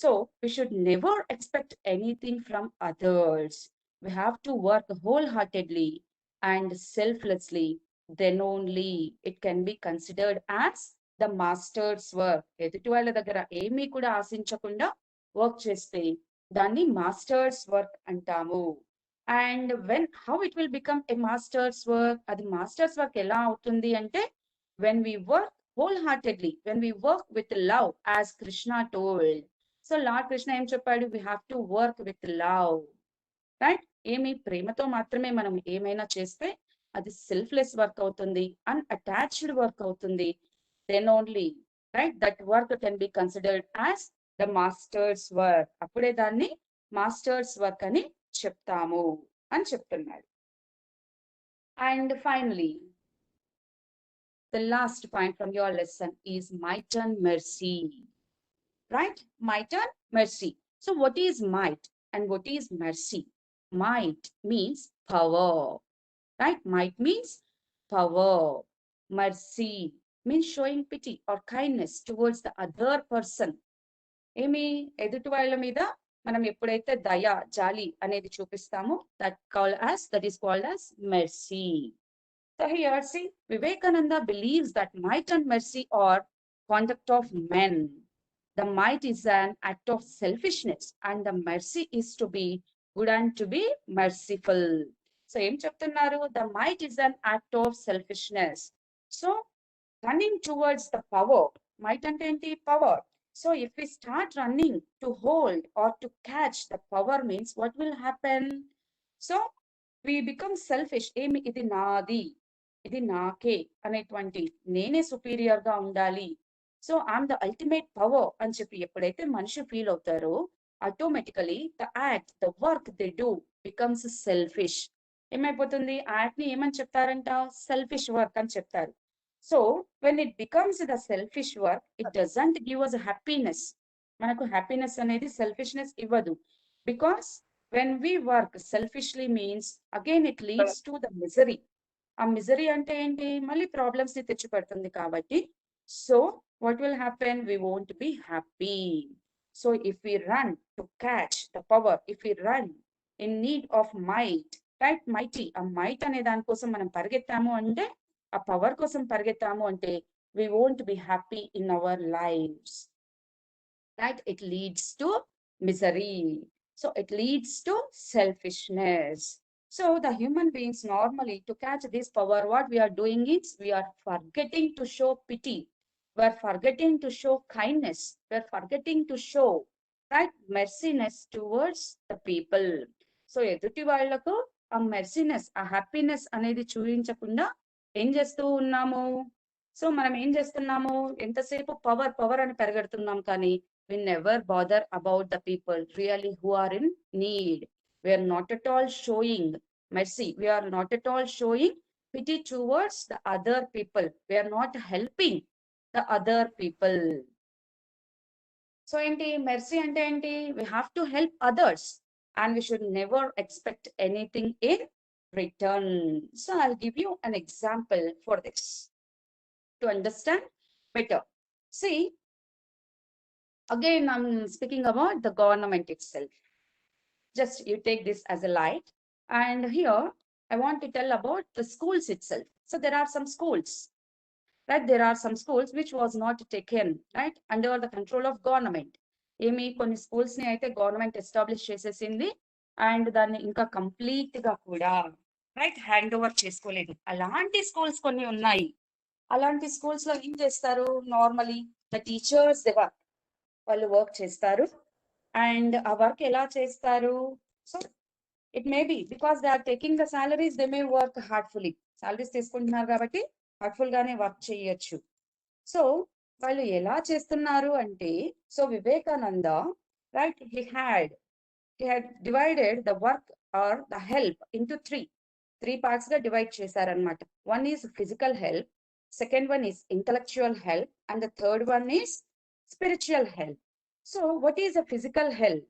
A: So we should never expect anything from others. We have to work wholeheartedly and selflessly, then only it can be considered as the master's work. ఎదుటి వాళ్ళ దగ్గర ఏమీ కూడా ఆశించకుండా వర్క్ చేస్తే దాన్ని మాస్టర్స్ వర్క్ అంటాము. And when how it will become a masters work, అది మాస్టర్స్ వర్క్ ఎలా అవుతుంది అంటే when we work wholeheartedly, when we work with love as Krishna told. So lord Krishna ఏం చెప్పాడు? We have to work with love right. ఏమి ప్రేమతో మాత్రమే మనం ఏమైనా చేస్తే అది సెల్ఫ్లెస్ వర్క్ అవుతుంది, అన్అటాచ్డ్ వర్క్ అవుతుంది, then only right that work can be considered as the master's work, అప్పుడే దాన్ని మాస్టర్స్ వర్క్ అని చెప్తాము అని చెప్తున్నాడు. And finally the last point from your lesson is might and mercy. Right? Might and mercy. So what is might and what is mercy? Might means power. Right? Might means power. Mercy means showing pity or kindness towards the other person. ఏమి ఎదుటి వాళ్ళ మీద మనం ఎప్పుడైతే దయ జాలి అనేది చూపిస్తామో that is called as mercy. So here see Vivekananda believes that might and mercy are conduct of men. The might is an act of selfishness and the mercy is to be good and to be merciful. So em cheptunnaru? The might is an act of selfishness. So running towards the power, might ante enti? Power. So if we start running to hold or to catch the power means what will happen? So we become selfish. ఏమి ఇది నాది, ఇది నాకే అనేటువంటి నేనే superior గా ఉండాలి, so I'm the ultimate power అని చెప్పి ఎప్పుడైతే మనిషి ఫీల్ అవుతారో automatically the act the work they do becomes selfish. ఏమైపోతుంది? ఆ యాక్ట్ ని ఏమని చెప్తారంట? సెల్ఫిష్ వర్క్ అని చెప్తారు. So when it becomes the selfish work it doesn't give us happiness, మనకు హ్యాపీనెస్ అనేది సెల్ఫిష్నెస్ ఇవ్వదు. Because when we work selfishly means again it leads to the misery. ఆ మిజరీ అంటే ఏంటి? మళ్ళీ ప్రాబ్లమ్స్ ని తెచ్చి పెడుతుంది కాబట్టి so what will happen? We won't be happy. So if we run to catch the power, if we run in need of might, right? Mighty, a might ane dan kosam manam పరిగెత్తాము అంటే, ఆ power కోసం పరిగెత్తాము అంటే we won't be happy in our lives, right? It leads to misery. So it leads to selfishness. So the human beings normally to catch this power, what we are doing is we are forgetting to show pity, we are forgetting to show kindness, we are forgetting to show right merciness towards the people. So ఎదుటి వాళ్ళకు ఆ మెర్సీనెస్, ఆ happiness అనేది చూపించకుండా ఏం చేస్తూ ఉన్నాము? So మనం ఏం చేస్తున్నాము? ఎంతసేపు పవర్ పవర్ అని పరిగెడుతున్నాం కానీ we never bother about the people really who are in need. We are not at all showing mercy, we are not at all showing pity towards the other people, we are not helping the other people. So enti mercy ante enti? We have to help others and we should never expect anything in written. So I'll give you an example for this to understand better. See, again, I'm speaking about the government itself. Just you take this as a light. And here, I want to tell about the schools itself. So there are some schools, right? There are some schools which was not taken, right, under the control of government. ఏమి కొన్ని schools ని అయితే government establish చేసేసింది and దాన్ని ఇంకా complete గా కూడా right hand over చేసుకోలేదు. అలాంటి స్కూల్స్ కొన్ని ఉన్నాయి. అలాంటి స్కూల్స్ లో ఏం చేస్తారు, నార్మలీ ద టీచర్స్ వాళ్ళు వర్క్ చేస్తారు. అండ్ ఆ వర్క్ ఎలా చేస్తారు, so it may be because they are taking the salaries, they may work heartfully. Salaries తీసుకుంటున్నారు కాబట్టి హార్ట్ఫుల్ గానే వర్క్ చేయొచ్చు. సో వాళ్ళు ఎలా చేస్తున్నారు అంటే, so Vivekananda right he had divided the work or the help into three parts గా divide చేశారనమాట. One is physical help, second one is intellectual help, and the third one is spiritual help. So what is a physical help,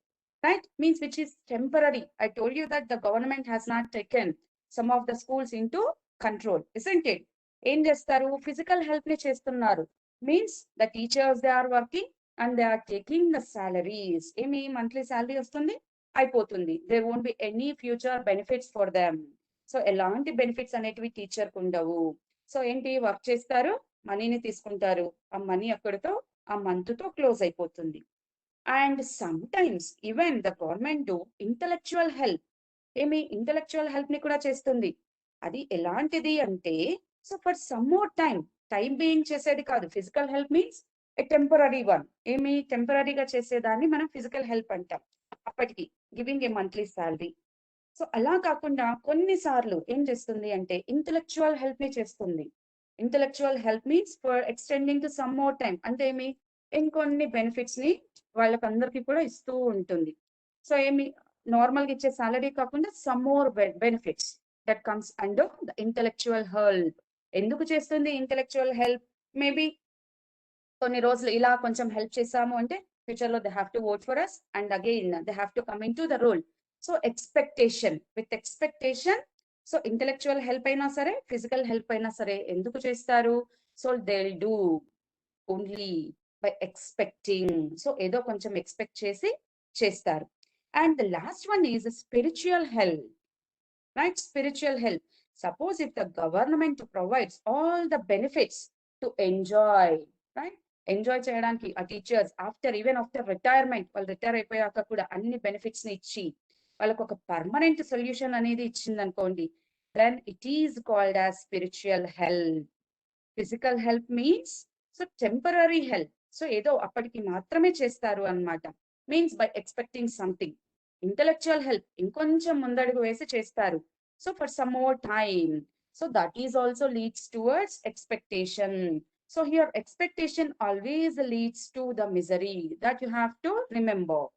A: right? Means which is temporary. I told you that the government has not taken some of the schools into control, isn't it? ఏం చేస్తారు, physical help ని చేస్తున్నారు. Means the teachers they are working and they are taking the salaries. ఏమి monthly salary వస్తుంది, అయిపోతుంది. There won't be any future benefits for them. So ఎలాంటి benefits అనేటివి teacher కు ఉండవు. సో ఏంటి, వర్క్ చేస్తారు, మనీని తీసుకుంటారు, ఆ మనీ అక్కడితో ఆ మంత్ తో క్లోజ్ అయిపోతుంది. And some times even the government do intellectual help. ఏమి ఇంటలెక్చువల్ హెల్ప్ ని కూడా చేస్తుంది. అది ఎలాంటిది అంటే, so for some more time being చేసేది కాదు. Physical help means a temporary one. ఏమి టెంపరీగా చేసేదాన్ని మనం ఫిజికల్ హెల్ప్ అంటాం. అప్పటికి giving a monthly salary. So అలా కాకుండా కొన్నిసార్లు ఏం చేస్తుంది అంటే ఇంటలెక్చువల్ హెల్ప్ ని చేస్తుంది. Intellectual help means for extending to some more time. అంటే ఏమి, ఇంకొన్ని బెనిఫిట్స్ ని వాళ్ళకందరికి కూడా ఇస్తూ ఉంటుంది. సో ఏమి, నార్మల్ గా ఇచ్చే సాలరీ కాకుండా some more benefits that comes under the intellectual help. ఎందుకు చేస్తుంది ఇంటలెక్చువల్ హెల్ప్? మేబీ కొన్ని రోజులు ఇలా కొంచెం హెల్ప్ చేసాము అంటే ఫ్యూచర్ లో they have to vote for us and again they have to come into the role. So expectation, with expectation. So intellectual help అయినా సరే, ఫిజికల్ హెల్ప్ అయినా సరే ఎందుకు చేస్తారు? So they will do only by expecting. So ఏదో కొంచెం expect చేసి చేస్తారు. And the last one is spiritual help, right? Spiritual help. Suppose if the government provides all the benefits to enjoy, right? Enjoy చేయడానికి ఆ teachers even after retirement, వాళ్ళు retire అయిపోయాక కూడా అన్ని బెనిఫిట్స్ ని ఇచ్చి వాళ్ళకు ఒక పర్మనెంట్ సొల్యూషన్ అనేది ఇచ్చింది అనుకోండి, then it is called as spiritual help. Physical help means so temporary help. సో ఏదో అప్పటికి మాత్రమే చేస్తారు అన్నమాట. Means by expecting something. Intellectual help ఇంకొంచెం ముందడుగు వేసి చేస్తారు. So for some more time. So that is also leads towards expectation. So here expectation always leads to the misery, that you have to remember.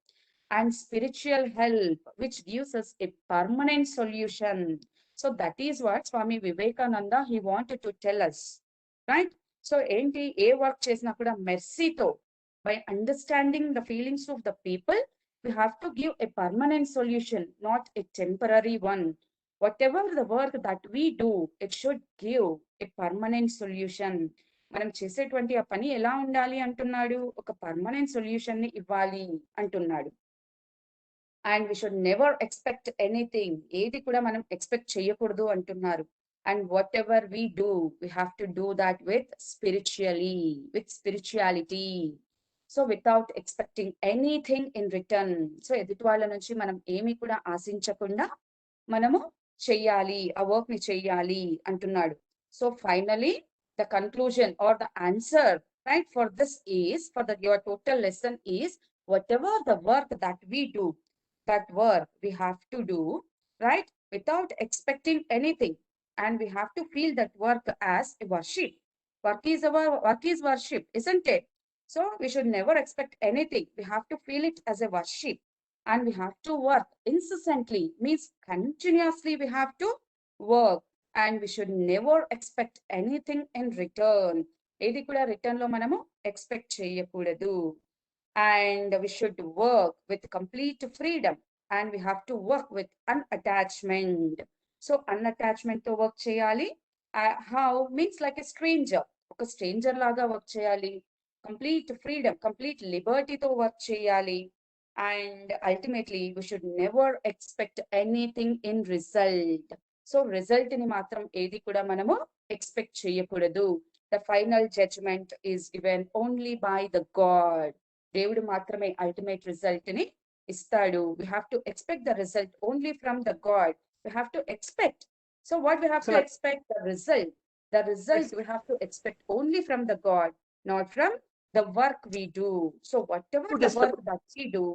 A: And spiritual help which gives us a permanent solution. So that is what Swami Vivekananda he wanted to tell us, right? So enti A work చేసినా కూడా మెర్సీతో, by understanding the feelings of the people, we have to give a permanent solution, not a temporary one. Whatever the work that we do, it should give a permanent solution. మనం చేసేటువంటి ఆ పని ఎలా ఉండాలి అంటున్నాడు, ఒక పర్మనెంట్ సొల్యూషన్ ని ఇవ్వాలి అంటున్నాడు. And we should never expect anything. ఏది కూడా మనం ఎక్స్పెక్ట్ చేయకూడదు అంటున్నారు. And whatever we do, we have to do that with spirituality. So without expecting anything in return. సో ఎదుటి వాళ్ళ నుంచి మనం ఏమి కూడా ఆశించకుండా మనము చెయ్యాలి, ఆ వర్క్ ని చెయ్యాలి అంటున్నాడు. So finally the conclusion are the answer, right, for this is, for the your total lesson is, whatever the work that we do, that work we have to do, right, without expecting anything, and we have to feel that work as a worship. Work is worship, isn't it? So we should never expect anything. We have to feel it as a worship, and we have to work incessantly, means continuously we have to work, and we should never expect anything in return. ఏది కూడా return లో మనము expect చేయకూడదు. And we should work with complete freedom, and we have to work with unattachment. So unattachment తో work చేయాలి. How means like a stranger. ఒక stranger లాగా work చేయాలి. కంప్లీట్ ఫ్రీడమ్, కంప్లీట్ లిబర్టీతో వర్క్ చేయాలి. And ultimately we should never expect anything in result. So result ని మాత్రం ఏది కూడా మనము ఎక్స్పెక్ట్ చేయకూడదు. The final judgment is given only by the God. దేవుడు మాత్రమే అల్టిమేట్ రిజల్ట్ ని ఇస్తాడు. We have to expect the result only from the God. We have to expect. So what we have to expect? The result. The result we have to expect only from the God, not from the work we do. So whatever the work that we do,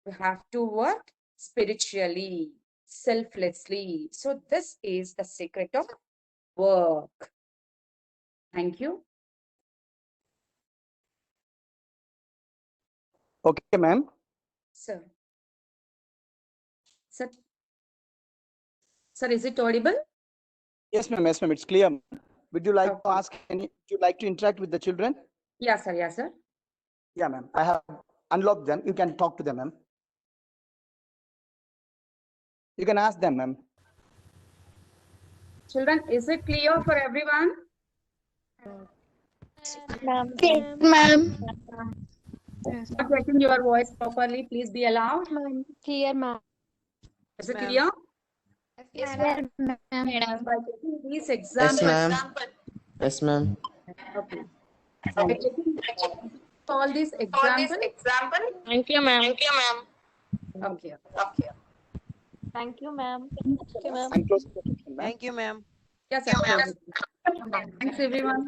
A: we have to work spiritually, selflessly. So this is the secret of work. Thank you.
B: Okay, ma'am.
A: Sir. Sir. Sir, is it audible?
B: Yes, ma'am. Yes, ma'am. It's clear. Would you like
A: Okay.
B: to ask any? Would you like to interact with the children?
A: Yeah, sir. Yeah, sir.
B: Yeah, ma'am. I have unlocked them. You can talk to them, ma'am. You can ask them, ma'am.
A: Children, is it clear for everyone?
C: Ma'am.
A: Not getting your voice properly. Please be allowed.
C: Clear, ma'am.
A: Is it clear?
C: Yes, ma'am.
A: By taking these
D: Yes,
A: examples.
D: ma'am. Yes, ma'am.
A: Okay. By taking all these examples.
C: Thank you, ma'am.
A: Okay.
C: Thank you, ma'am.
B: I'm closing the session, ma'am.
E: Thank you, ma'am.
A: Yes, sir. Thanks, everyone.